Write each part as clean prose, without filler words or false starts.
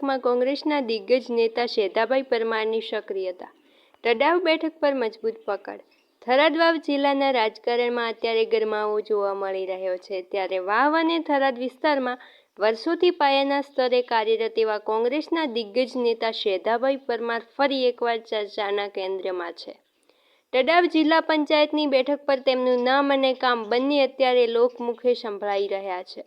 બેઠકમાં કોંગ્રેસના દિગ્ગજ નેતા શેધાભાઈ પરમારની સક્રિયતા. તડાવ બેઠક પર મજબૂત પકડ. થરાદ વાવ જિલ્લાના રાજકારણમાં અત્યારે ગરમાવો જોવા મળી રહ્યો છે. ત્યારે વાવ અને થરાદ વિસ્તારમાં વર્ષોથી પાયાના સ્તરે કાર્યરત એવા કોંગ્રેસના દિગ્ગજ નેતા શેધાભાઈ પરમાર ફરી એકવાર ચર્ચાના કેન્દ્રમાં છે. તડાવ જિલ્લા પંચાયતની બેઠક પર તેમનું નામ અને કામ બંને અત્યારે લોકમુખે સંભળાઈ રહ્યા છે.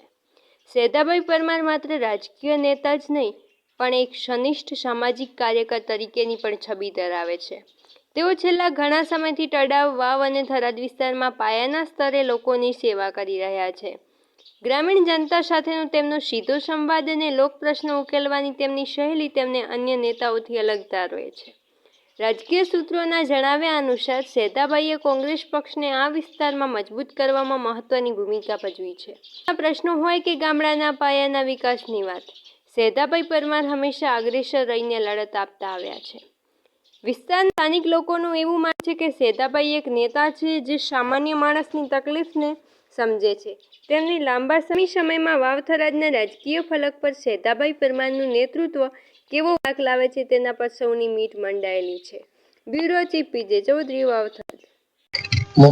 શેધાભાઈ પરમાર માત્ર રાજકીય નેતા જ નહીં પણ એક ઘનિષ્ઠ સામાજિક કાર્યકર તરીકેની પણ છબી ધરાવે છે. તેઓ છેલ્લા ઘણા સમયથી તડાવ, વાવ અને થરાદ વિસ્તારમાં પાયાના સ્તરે લોકોની સેવા કરી રહ્યા છે. ગ્રામીણ જનતા સાથેનો તેમનો સીધો સંવાદ અને લોક પ્રશ્નો ઉકેલવાની તેમની શૈલી તેમને અન્ય નેતાઓથી અલગ તારવે છે. રાજકીય સૂત્રોના જણાવ્યા અનુસાર શેધાભાઈએ કોંગ્રેસ પક્ષને આ વિસ્તારમાં મજબૂત કરવામાં મહત્વની ભૂમિકા ભજવી છે. આ પ્રશ્નો હોય કે ગામડાના પાયાના વિકાસની વાત, શેધાભાઈ પરમાર હંમેશા અગ્રેસર રહીને લડત આપતા આવ્યા છે. વિસ્તારના સ્થાનિક લોકોનું એવું માનવું છે કે શેધાભાઈ એક નેતા છે જે સામાન્ય માણસની તકલીફને સમજે છે. તેમની લાંબા સમયમાં વાવ થરાદના રાજકીય ફલક પર શેધાભાઈ પરમારનું નેતૃત્વ કેવો વાંક લાવે છે તેના પર સૌની મીટ મંડાયેલી છે. Bureau chief PJ Chaudhary, Vav Tharad.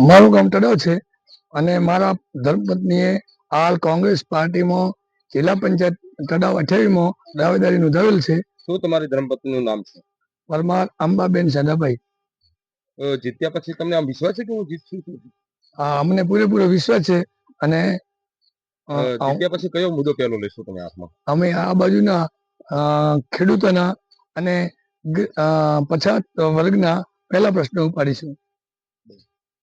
મારું ગામ તડાવ છે અને મારા ધર્મપત્નીએ હાલ કોંગ્રેસ પાર્ટીમાં જિલ્લા પંચાયત તડાવ 28માં દાવેદારી નોંધાવેલ છે. શું તમારી ધર્મપત્નીનું નામ છે? પરમાર અંબાબેન સદાભાઈ. જીત્યા પછી તમને આમ વિશ્વાસ છે કે હું જીતશું? અમને પૂરેપૂરો વિશ્વાસ છે. અને જીત્યા પછી કયો મુદ્દો પહેલો લેશો તમે હાથમાં? અમે આ બાજુના ખેડૂતોના અને પછાત વર્ગના પહેલા પ્રશ્નો ઉપાડીશું.